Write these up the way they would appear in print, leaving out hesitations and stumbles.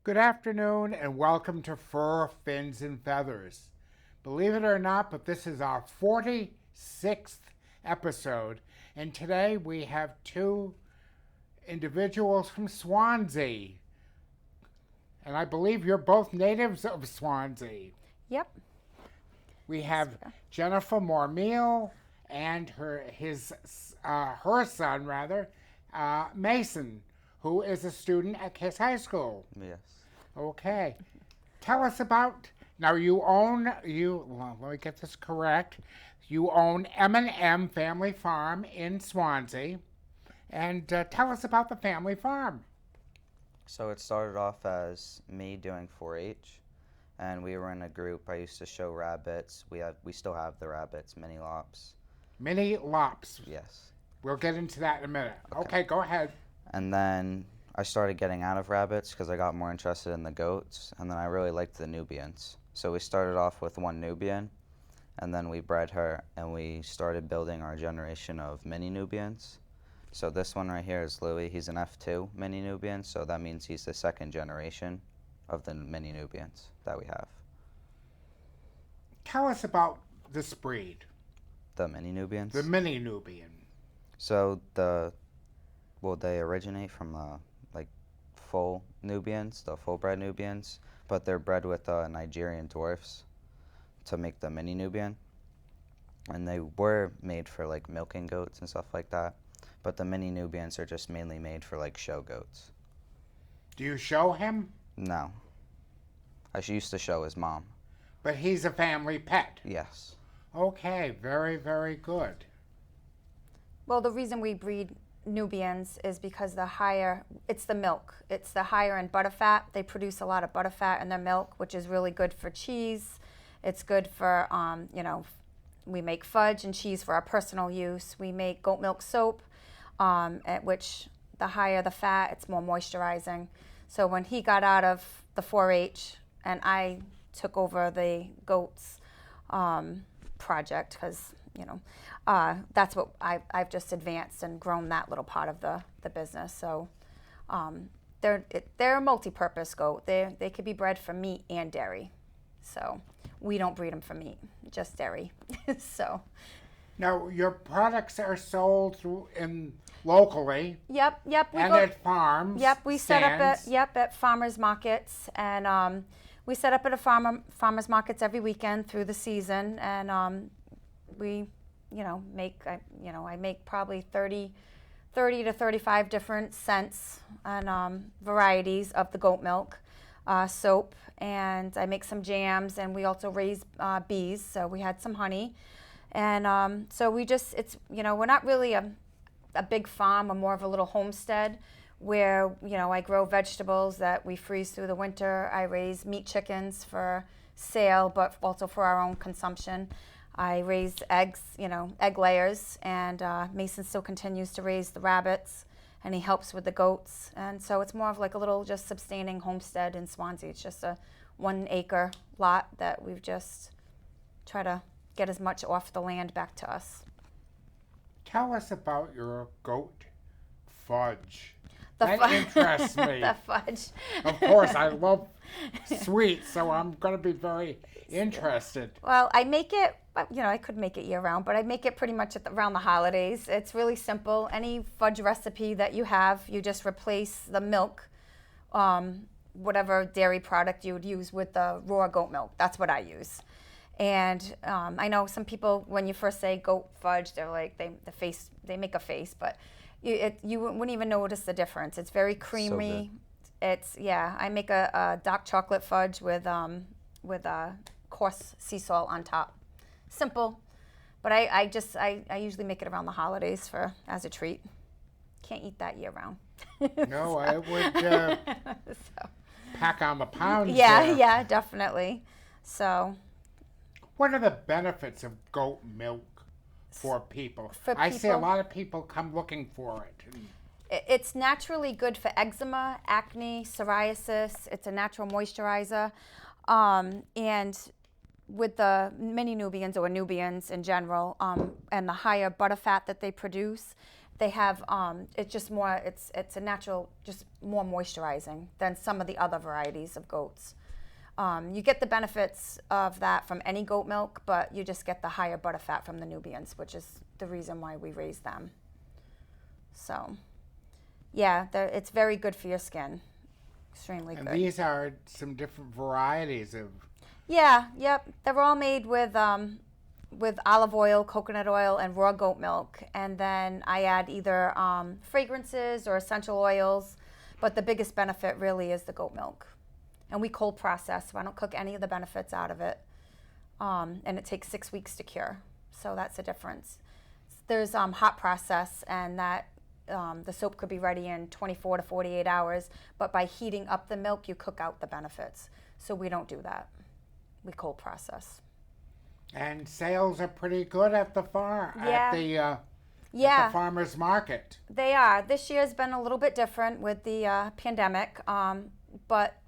Good afternoon and welcome to Fur, Fins, and Feathers. Believe it or not, but this is our 46th episode, and today we have two individuals from Swansea. And I believe you're both natives of Swansea. Yep. We have Jennifer Mormile and her son, Mason, who is a student at Kiss High School. Yes. Okay. Tell us about, now let me get this correct. You own M&M Family Farm in Swansea. And tell us about the family farm. So it started off as me doing 4-H, and we were in a group. I used to show rabbits. We still have the rabbits, mini lops. Mini lops. Yes. We'll get into that in a minute. Okay, go ahead. And then I started getting out of rabbits because I got more interested in the goats, and then I really liked the Nubians. So we started off with one Nubian, and then we bred her, and we started building our generation of Mini Nubians. So this one right here is Louie. He's an F2 Mini Nubian, so that means he's the second generation of the Mini Nubians that we have. Tell us about this breed. The Mini Nubians? The Mini Nubian. So they originate from full Nubians, the full-bred Nubians, but they're bred with Nigerian dwarfs to make the Mini Nubian. And they were made for milking goats and stuff like that, but the Mini Nubians are just mainly made for show goats. Do you show him? No. I used to show his mom. But he's a family pet. Yes. Okay, very, very good. Well, the reason we breed Nubians is because it's the milk. It's the higher in butter fat. They produce a lot of butter fat in their milk, which is really good for cheese. It's good for, we make fudge and cheese for our personal use. We make goat milk soap, at which the higher the fat, it's more moisturizing. So when he got out of the 4-H and I took over the goats project, because that's what I've just advanced and grown that little part of the business. So they're a multi-purpose goat. They could be bred for meat and dairy. So we don't breed them for meat, just dairy. So. Now your products are sold locally. Yep. And at farms. Yep, we set stands. up at farmers markets, and we set up at farmers markets every weekend through the season, and we, I make probably 30 to 35 different scents and varieties of the goat milk soap, and I make some jams, and we also raise bees, so we had some honey, and so we're not really a big farm, or more of a little homestead where, I grow vegetables that we freeze through the winter. I raise meat chickens for sale, but also for our own consumption. I raise eggs, egg layers, and Mason still continues to raise the rabbits, and he helps with the goats. And so it's more of a little just sustaining homestead in Swansea. It's just a 1-acre lot that we've just try to get as much off the land back to us. Tell us about your goat fudge. That interests me. The fudge. Of course, I love sweets, so I'm going to be very interested. Well, I make it, I could make it year-round, but I make it pretty much around the holidays. It's really simple. Any fudge recipe that you have, you just replace the milk, whatever dairy product you would use, with the raw goat milk. That's what I use. And I know some people, when you first say goat fudge, they're like, they make a face, but you wouldn't even notice the difference. It's very creamy. So I make a dark chocolate fudge with coarse sea salt on top. Simple, but I usually make it around the holidays as a treat. Can't eat that year round. No, I would pack on the pounds. Yeah, definitely. So. What are the benefits of goat milk for people? I see a lot of people come looking for it. It's naturally good for eczema, acne, psoriasis. It's a natural moisturizer. And with the Mini Nubians, or Nubians in general, and the higher butter fat that they produce, they have it's just more it's a natural, just more moisturizing than some of the other varieties of goats. You get the benefits of that from any goat milk, but you just get the higher butter fat from the Nubians, which is the reason why we raise them. So, yeah, it's very good for your skin. Extremely good. And these are some different varieties of... Yeah, yep. They're all made with olive oil, coconut oil, and raw goat milk. And then I add either fragrances or essential oils, but the biggest benefit really is the goat milk. And we cold process, so I don't cook any of the benefits out of it. And it takes 6 weeks to cure, so that's the difference. There's hot process, and that the soap could be ready in 24 to 48 hours, but by heating up the milk, you cook out the benefits. So we don't do that. We cold process. And sales are pretty good at the farm, at the farmer's market. They are. This year's been a little bit different with the pandemic, but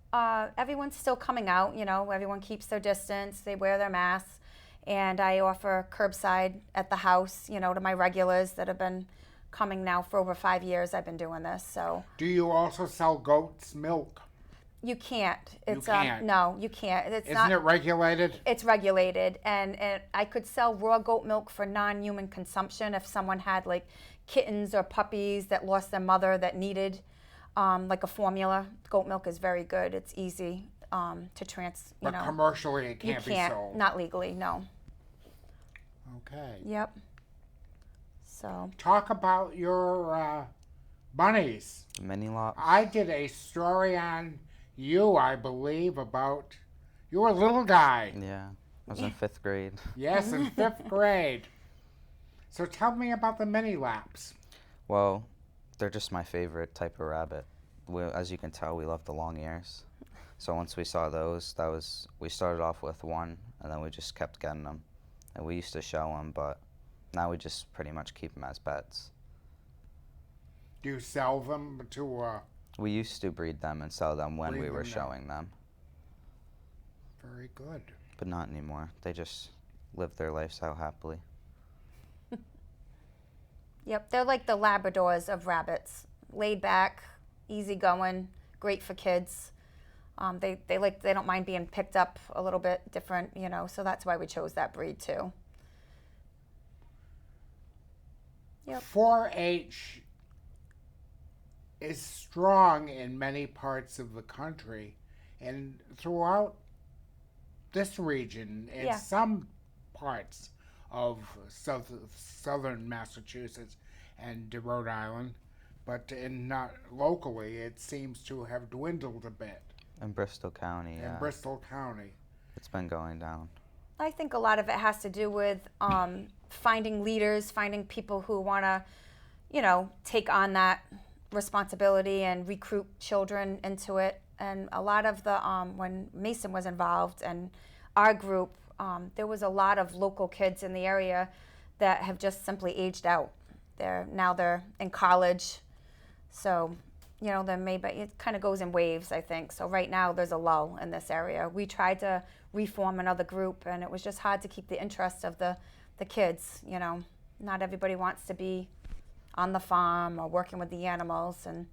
everyone's still coming out. You know, everyone keeps their distance. They wear their masks, and I offer curbside at the house. You know, to my regulars that have been coming now for over 5 years. I've been doing this. So. Do you also sell goat's milk? You can't. It's you can't. No, you can't. Isn't it regulated? It's regulated, and I could sell raw goat milk for non-human consumption if someone had like kittens or puppies that lost their mother that needed like a formula. Goat milk is very good. It's easy to But commercially, it can't be sold. Not legally, no. Okay. Yep. So. Talk about your bunnies. Mini lots. I did a story on you, I believe, about you were a little guy. Yeah, I was in 5th grade. Yes, in 5th grade. So tell me about the mini laps. Well, they're just my favorite type of rabbit. As you can tell, we love the long ears. So once we saw those, we started off with one, and then we just kept getting them. And we used to show them, but now we just pretty much keep them as pets. Do you sell them to... We used to breed them and sell them when we were showing them. Very good. But not anymore. They just live their lives out happily. Yep, they're like the Labradors of rabbits. Laid back, easygoing, great for kids. They don't mind being picked up a little bit different, you know, so that's why we chose that breed too. Yep. 4-H is strong in many parts of the country and throughout this region and some parts of southern Massachusetts and Rhode Island, but not locally. It seems to have dwindled a bit. In Bristol County, yeah. In Bristol County. It's been going down. I think a lot of it has to do with finding leaders, finding people who want to, you know, take on that responsibility and recruit children into it. And a lot of the when Mason was involved and our group, there was a lot of local kids in the area that have just simply aged out. They're in college, so you know, it kind of goes in waves, I think. So right now there's a lull in this area. We tried to reform another group, and it was just hard to keep the interest of the kids. You know, not everybody wants to be on the farm or working with the animals, and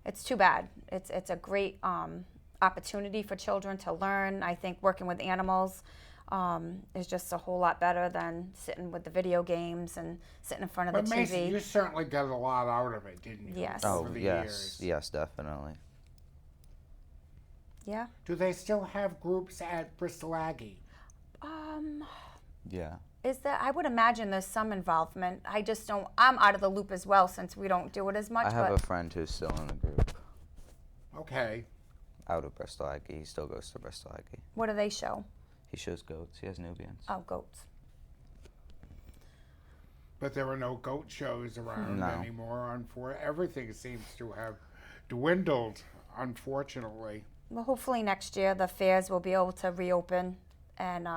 it's too bad. It's a great opportunity for children to learn. I think working with animals is just a whole lot better than sitting with the video games and sitting in front of the TV. Mason, you certainly got a lot out of it, didn't you? Yes. Oh, yes, definitely. Yeah. Do they still have groups at Bristol Aggie? Yeah. Is that? I would imagine there's some involvement. I just don't. I'm out of the loop as well since we don't do it as much. I have a friend who's still in the group. Okay. Out of Bristol Aggie. He still goes to Bristol Aggie. What do they show? He shows goats. He has Nubians. Oh, goats. But there are no goat shows around No. anymore. Everything seems to have dwindled, unfortunately. Well, hopefully next year the fairs will be able to reopen, and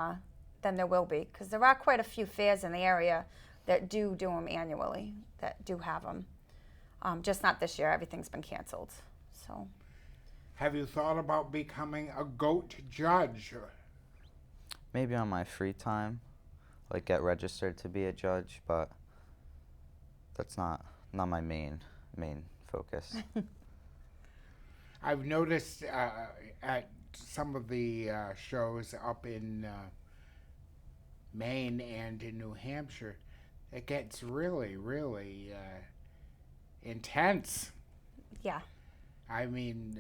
then there will be, because there are quite a few fairs in the area that do them annually, that do have them. Just not this year. Everything's been canceled. So. Have you thought about becoming a goat judge? Maybe on my free time, like get registered to be a judge, but that's not not my main focus. I've noticed at some of the shows up in Maine and in New Hampshire, it gets really, really intense. Yeah. I mean,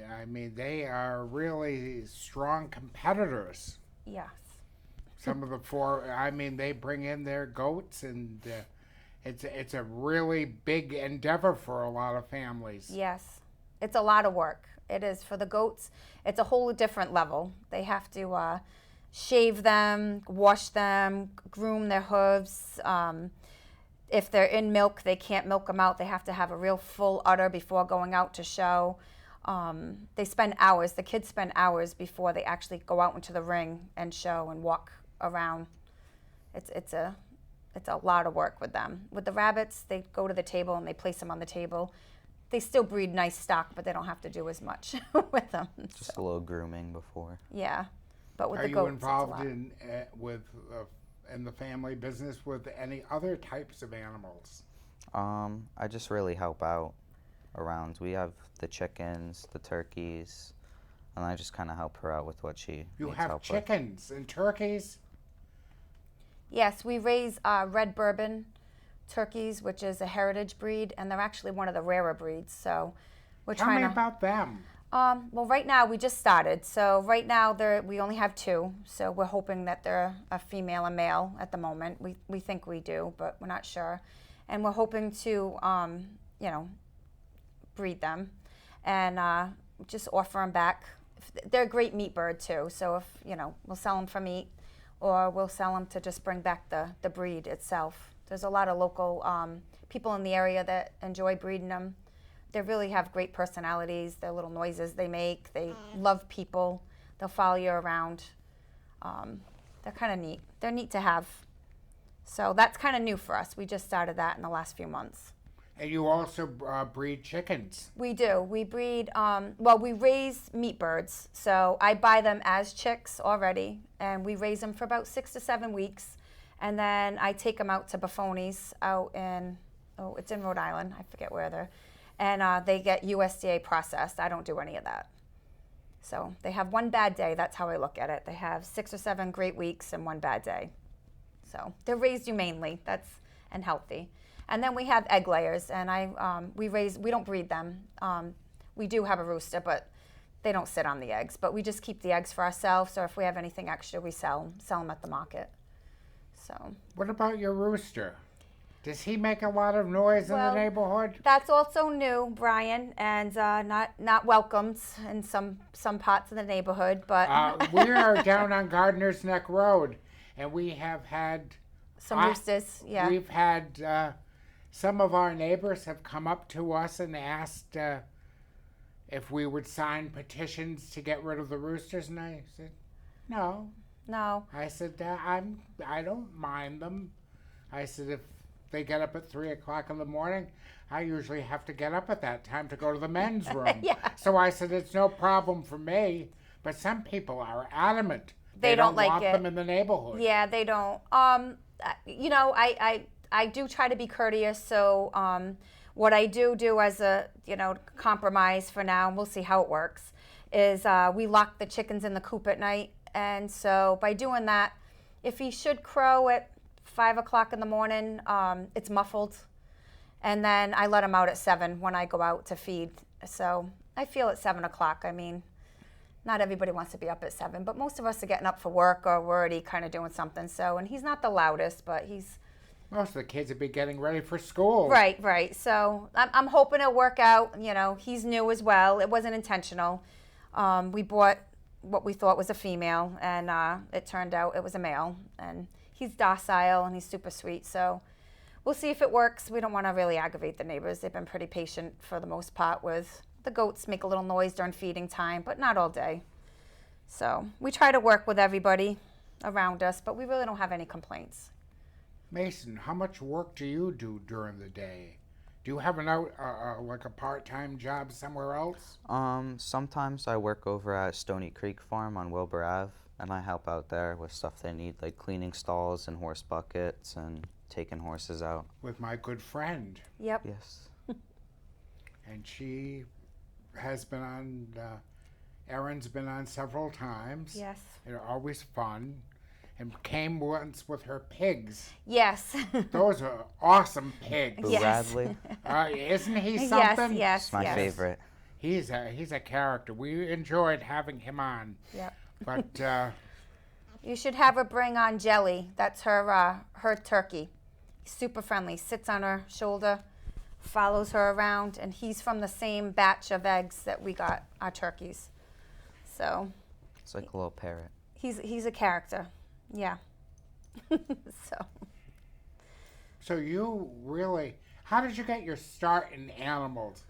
they are really strong competitors. Yes. Some of the they bring in their goats, and it's a really big endeavor for a lot of families. Yes. It's a lot of work. It is. For the goats, it's a whole different level. They have to shave them, wash them, groom their hooves. If they're in milk, they can't milk them out. They have to have a real full udder before going out to show. They spend hours, the kids spend hours before they actually go out into the ring and show and walk around. It's a lot of work with them. With the rabbits, they go to the table and they place them on the table. They still breed nice stock, but they don't have to do as much with them. Just a little grooming before. Yeah, but with Are the you goats, involved in the family business with any other types of animals? I just really help out around. We have the chickens, the turkeys, and I just kind of help her out with what she You needs have help chickens and turkeys? Yes, we raise red Bourbon Turkeys, which is a heritage breed, and they're actually one of the rarer breeds. So we're Tell trying me to. about them. Well, right now we just started, so right now we only have two. So we're hoping that they're a female and male at the moment. We think we do, but we're not sure, and we're hoping to breed them and just offer them back. They're a great meat bird too. So if we'll sell them for meat, or we'll sell them to just bring back the breed itself. There's a lot of local people in the area that enjoy breeding them. They really have great personalities. Their little noises they make. They love people. They'll follow you around. They're kind of neat. They're neat to have. So that's kind of new for us. We just started that in the last few months. And you also breed chickens. We do. We breed, we raise meat birds. So I buy them as chicks already, and we raise them for about 6 to 7 weeks. And then I take them out to Buffoni's out in, it's in Rhode Island. I forget where they're. And they get USDA processed. I don't do any of that. So they have one bad day. That's how I look at it. They have 6 or 7 great weeks and one bad day. So they're raised humanely. And healthy. And then we have egg layers, and we don't breed them. We do have a rooster, but they don't sit on the eggs. But we just keep the eggs for ourselves, or if we have anything extra, we sell them at the market. So. What about your rooster? Does he make a lot of noise in the neighborhood? That's also new, Brian, and not welcomed in some parts of the neighborhood. But we are down on Gardener's Neck Road, and we have had some roosters. Yeah, we've had some of our neighbors have come up to us and asked if we would sign petitions to get rid of the roosters, and I said, no. No. I said, I don't mind them. I said, if they get up at 3 o'clock in the morning, I usually have to get up at that time to go to the men's room. Yeah. So I said, it's no problem for me. But some people are adamant. They don't like want it. them in the neighborhood. Yeah, they don't. I do try to be courteous. So what I do as a compromise for now, and we'll see how it works, is we lock the chickens in the coop at night. And so by doing that, if he should crow at 5 o'clock in the morning, it's muffled. And then I let him out at 7 when I go out to feed. So I feel at 7 o'clock. I mean, not everybody wants to be up at 7, but most of us are getting up for work or we're already kind of doing something. So, and he's not the loudest, but he's... Most of the kids would be getting ready for school. Right. So I'm hoping it'll work out. He's new as well. It wasn't intentional. We bought what we thought was a female, and it turned out it was a male. And he's docile and he's super sweet. So we'll see if it works. We don't want to really aggravate the neighbors. They've been pretty patient for the most part with the goats. Make a little noise during feeding time, but not all day. So we try to work with everybody around us, but we really don't have any complaints. Mason, how much work do you do during the day? Do you have like a part-time job somewhere else? Sometimes I work over at Stony Creek Farm on Wilbur Ave, and I help out there with stuff they need, like cleaning stalls and horse buckets and taking horses out. With my good friend. Yep. Yes. and she has been on. Erin's been on several times. Yes. They're always fun, and came once with her pigs. Yes. Those are awesome pigs. Boo Yes. Radley. Isn't he something? Yes. It's my favorite. He's a character. We enjoyed having him on. Yep. But You should have her bring on Jelly. That's her turkey. He's super friendly. Sits on her shoulder, follows her around, and he's from the same batch of eggs that we got our turkeys. So It's like a little parrot. he's a character. Yeah. so you really, how did you get your start in animals?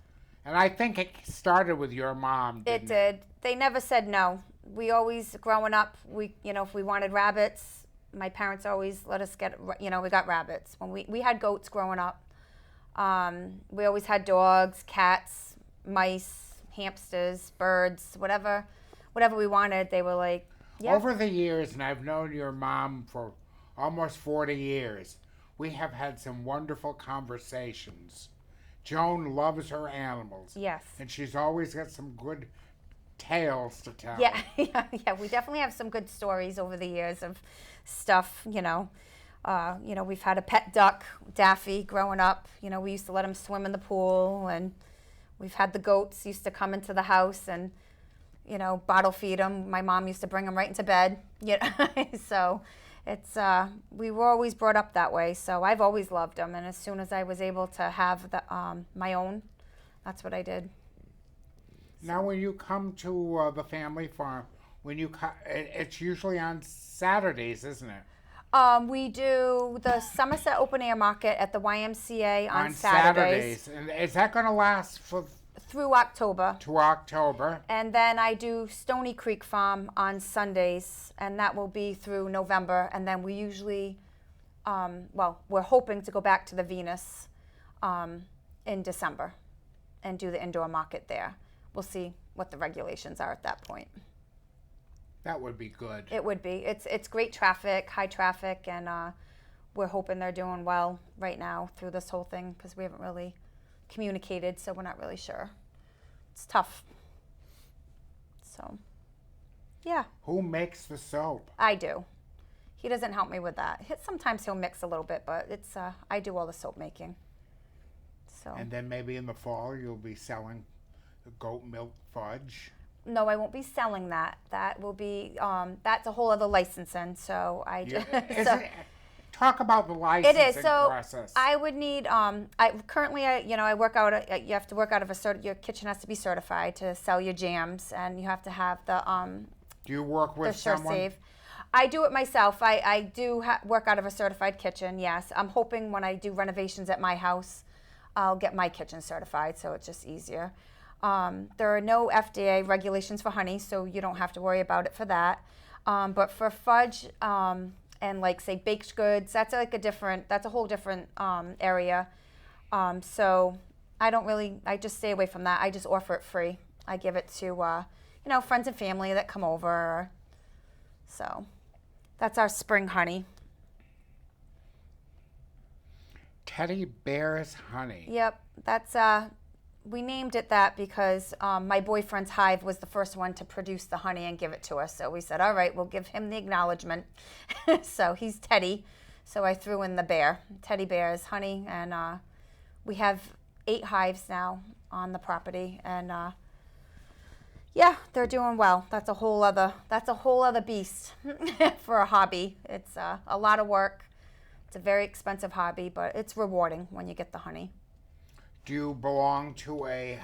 And I think it started with your mom. It did. They never said no. We always, growing up, if we wanted rabbits, my parents always let us get, we got rabbits. When we had goats growing up. We always had dogs, cats, mice, hamsters, birds, whatever we wanted. They were like, yeah. Over the years, and I've known your mom for almost 40 years, we have had some wonderful conversations. Joan loves her animals. Yes. And she's always got some good tales to tell. Yeah. We definitely have some good stories over the years of stuff, we've had a pet duck, Daffy, growing up. We used to let him swim in the pool, and we've had the goats used to come into the house and, bottle feed them. My mom used to bring them right into bed. So it's, we were always brought up that way. So I've always loved them. And as soon as I was able to have my own, that's what I did. Now, when you come to the family farm, it's usually on Saturdays, isn't it? We do the Somerset Open Air Market at the YMCA on Saturdays. And is that going to last through October. To October? And then I do Stony Creek Farm on Sundays, and that will be through November. And then we usually, we're hoping to go back to the Venus in December and do the indoor market there. We'll see what the regulations are at that point. That would be good. It would be. It's great traffic, high traffic, and we're hoping they're doing well right now through this whole thing because we haven't really communicated, so we're not really sure. It's tough. So, yeah. Who makes the soap? I do. He doesn't help me with that. Sometimes he'll mix a little bit, but it's I do all the soap making. So. And then maybe in the fall you'll be selling the goat milk fudge. No, I won't be selling that. That will be that's a whole other licensing. So I just talk about the licensing it is. So process. I would need I currently I work out. You have to work out of your kitchen has to be certified to sell your jams, and you have to have the Do you work with the Sure someone? Save. I do it myself. I do work out of a certified kitchen. Yes, I'm hoping when I do renovations at my house, I'll get my kitchen certified, so it's just easier. There are no FDA regulations for honey, so you don't have to worry about it for that. But for fudge and like say baked goods, that's a whole different area. So I just stay away from that. I just offer it free. I give it to friends and family that come over. So that's our spring honey. Teddy Bear's Honey. Yep, that's we named it that because my boyfriend's hive was the first one to produce the honey and give it to us. So we said, all right, we'll give him the acknowledgement. So he's Teddy. So I threw in the bear, Teddy Bear's Honey, and we have 8 hives now on the property, and yeah, they're doing well. That's a whole other beast for a hobby. It's a lot of work. It's a very expensive hobby, but it's rewarding when you get the honey. Do you belong to a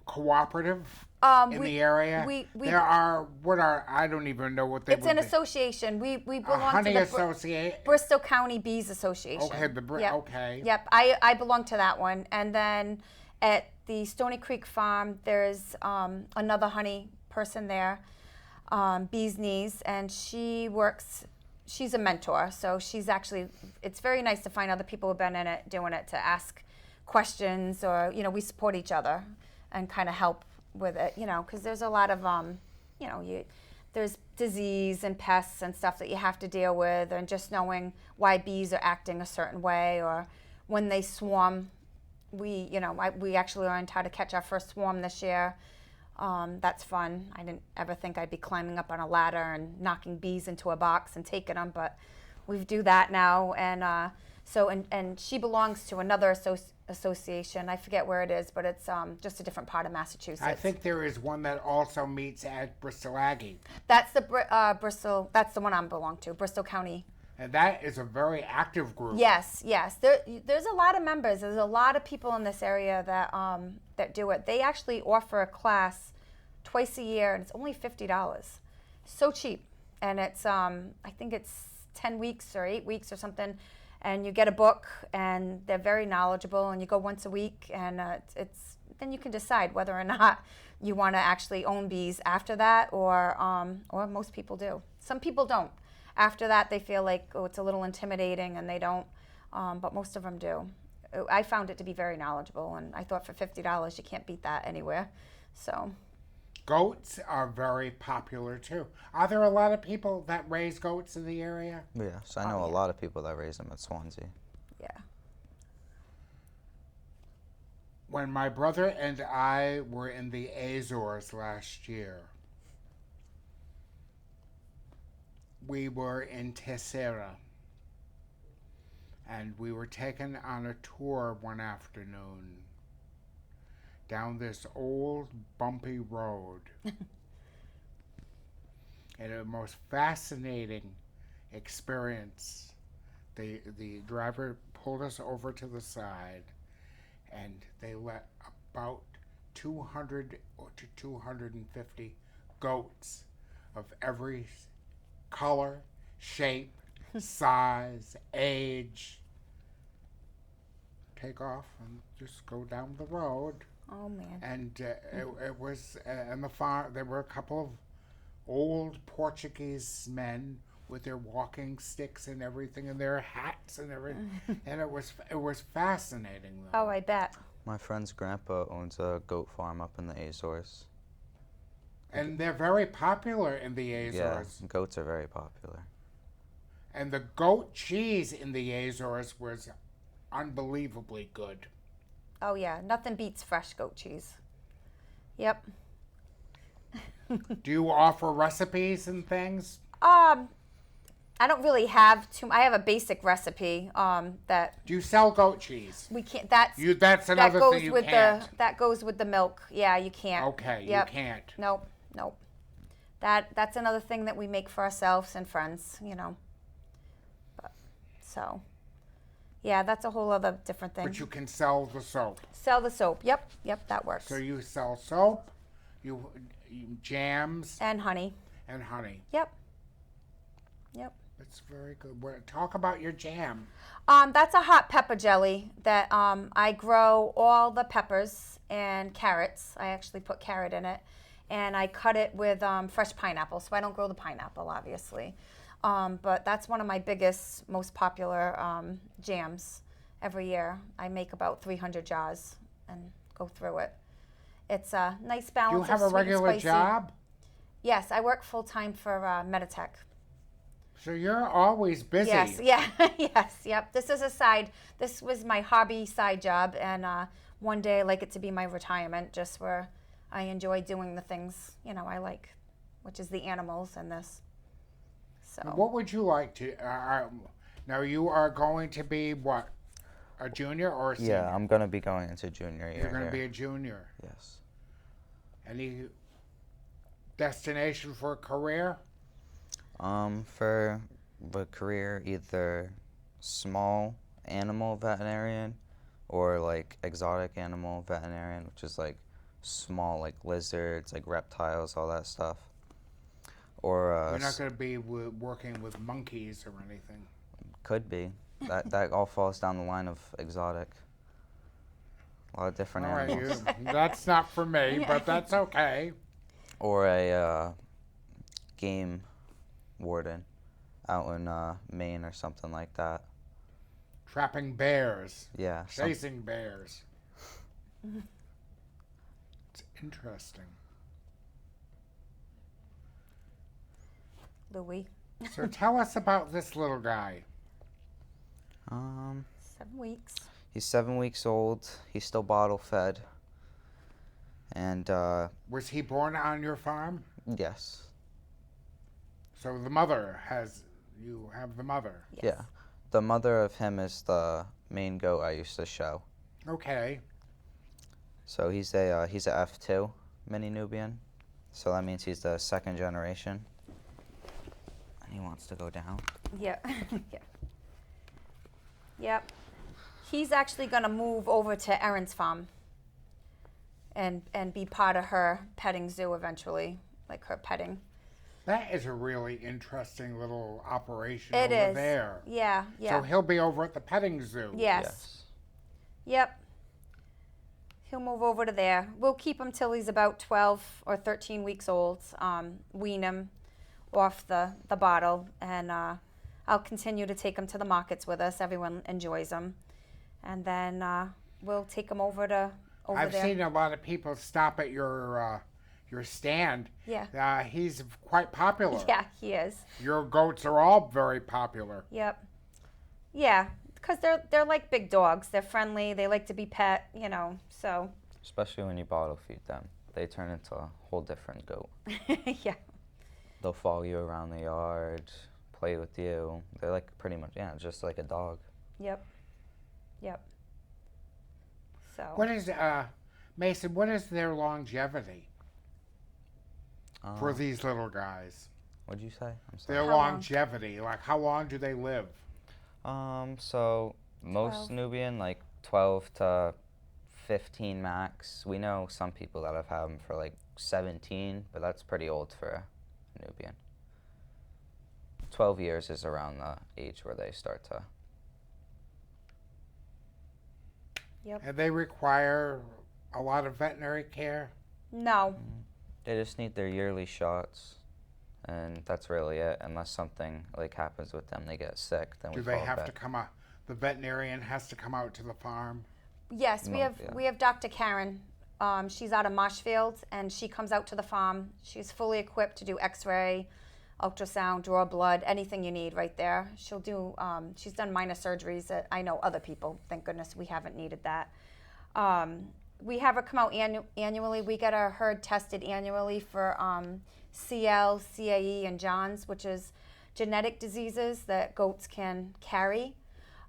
cooperative in the area? I don't even know what they would be. It's an association. We belong honey to the association. Bristol County Bees Association. Okay, Yep. okay. Yep, I belong to that one. And then at the Stony Creek Farm, there's another honey person there, Bee's Knees, and she's a mentor. So it's very nice to find other people who've been in it, doing it, to ask questions, or we support each other and kind of help with it, because there's a lot of there's disease and pests and stuff that you have to deal with, and just knowing why bees are acting a certain way, or when they swarm we, we actually learned how to catch our first swarm this year. That's fun. I didn't ever think I'd be climbing up on a ladder and knocking bees into a box and taking them, but we do that now. And and she belongs to another association. I forget where it is, but it's just a different part of Massachusetts. I think there is one that also meets at Bristol Aggie. That's the Bristol. That's the one I belong to, Bristol County. And that is a very active group. Yes. There's a lot of members. There's a lot of people in this area that do it. They actually offer a class twice a year, and it's only $50. So cheap, and it's I think it's 10 weeks or 8 weeks or something, and you get a book, and they're very knowledgeable, and you go once a week, and it's then you can decide whether or not you want to actually own bees after that, or most people do. Some people don't. After that, they feel like, it's a little intimidating, and they don't, but most of them do. I found it to be very knowledgeable, and I thought for $50, you can't beat that anywhere. So, goats are very popular, too. Are there a lot of people that raise goats in the area? Yes, I know a lot of people that raise them at Swansea. Yeah. When my brother and I were in the Azores last year, we were in Terceira, and we were taken on a tour one afternoon down this old bumpy road. And a most fascinating experience. The driver pulled us over to the side, and they let about 200 to 250 goats of every color, shape, size, age take off and just go down the road. Oh man. And it was on the farm. There were a couple of old Portuguese men with their walking sticks and everything, and their hats and everything, and it was fascinating. Though. Oh, I bet. My friend's grandpa owns a goat farm up in the Azores. And they're very popular in the Azores. Yeah, goats are very popular. And the goat cheese in the Azores was unbelievably good. Oh yeah, nothing beats fresh goat cheese. Yep. Do you offer recipes and things? I don't really have too. I have a basic recipe that Do you sell goat cheese? we can't. That's another thing you can't. That goes with the milk. Yeah, you can't. Okay, Yep. you can't. Nope. That's another thing that we make for ourselves and friends. So, yeah, that's a whole other different thing. But you can sell the soap. Sell the soap. Yep, that works. So you sell soap, you jams, And honey. and honey. Yep. That's very good. Talk about your jam. That's a hot pepper jelly that I grow all the peppers and carrots. I actually put carrot in it, and I cut it with fresh pineapple. So I don't grow the pineapple, obviously. But that's one of my biggest, most popular jams every year. I make about 300 jars and go through it. It's a nice balance. Do you have of a sweet and regular spicy. job? Yes, I work full time for Meditech. So you're always busy. Yes, yeah, yep. This was my hobby side job, and one day I like it to be my retirement, just where I enjoy doing the things, I like, which is the animals and this. So. What would you like to, now you are going to be what, a junior or a senior? Yeah, I'm going to be going into junior year. You're going to be here. a junior. Yes. Any destination for a career? For the career, either small animal veterinarian or like exotic animal veterinarian, which is like small, like lizards, like reptiles, all that stuff. Or You're not going to be working with monkeys or anything. Could be. That all falls down the line of exotic. A lot of different All animals. right, that's not for me, but that's okay. Or a game warden out in Maine or something like that. Trapping bears. Yeah. Chasing bears. It's interesting. Louie. So tell us about this little guy. 7 weeks. He's 7 weeks old. He's still bottle fed. And Was he born on your farm? yes. So the mother has, you have the mother. Yes. Yeah. The mother of him is the main goat I used to show. Okay. So he's a F2 Mini Nubian. So that means he's the second generation. And he wants to go down. Yep. Yeah. Yep. He's actually going to move over to Erin's farm and be part of her petting zoo eventually, like her petting. That is a really interesting little operation It over is. there. Yeah, yeah. So he'll be over at the petting zoo. Yes. Yep. He'll move over to there. We'll keep him till he's about 12 or 13 weeks old. Wean him off the bottle, and I'll continue to take him to the markets with us. Everyone enjoys him, and then we'll take him over there. I've seen a lot of people stop at your stand. Yeah. He's quite popular. Yeah, he is. Your goats are all very popular. Yep. Yeah, because they're like big dogs. They're friendly. They like to be pet, so. Especially when you bottle feed them. They turn into a whole different goat. Yeah. They'll follow you around the yard, play with you. They're like pretty much, just like a dog. Yep. Yep. So. What is, Mason, what is their longevity for these little guys? What'd you say? I'm Their sorry. How long? longevity, like how long do they live? So most 12. Nubian, like 12 to 15 max. We know some people that have had them for like 17, but that's pretty old for a Nubian. 12 years is around the age where they start to. Yep. And they require a lot of veterinary care? No. They just need their yearly shots, and that's really it. Unless something like happens with them, they get sick, then Do we they call have vet. to come out? The veterinarian has to come out to the farm? Yes, we No, have yeah. we have Dr. Karen. She's out of Marshfield, and she comes out to the farm. She's fully equipped to do X-ray, ultrasound, draw blood, anything you need right there. She'll do. She's done minor surgeries that I know other people. Thank goodness we haven't needed that. We have her come out annually. We get our herd tested annually for CL, CAE, and Johns, which is genetic diseases that goats can carry.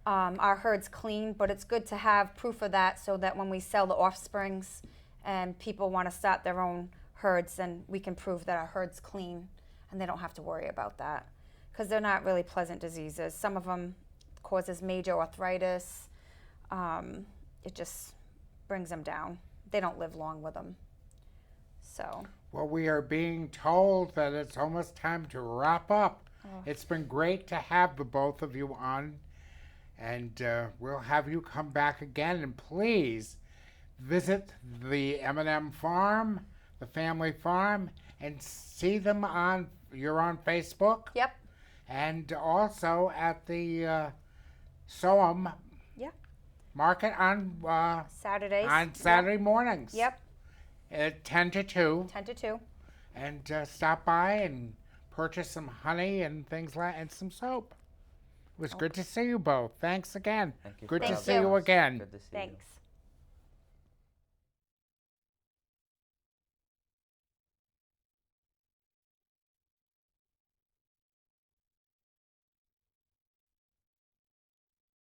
Our herd's clean, but it's good to have proof of that so that when we sell the offsprings and people want to start their own herds, then we can prove that our herd's clean and they don't have to worry about that because they're not really pleasant diseases. Some of them causes major arthritis. It just brings them down. They don't live long with them. So. Well, we are being told that it's almost time to wrap up. Oh. It's been great to have the both of you on, and we'll have you come back again. And please visit the M&M Farm, the family farm, and see them you're on Facebook? Yep. And also at the Soam Yeah. Market on Saturdays. Saturday mornings. Yep. At 10 to 2. 10 to 2. And stop by and purchase some honey and things and some soap. It was good to see you both. Thanks again. Thank you Good for to Thank see you. you again. Good to see you. Thanks.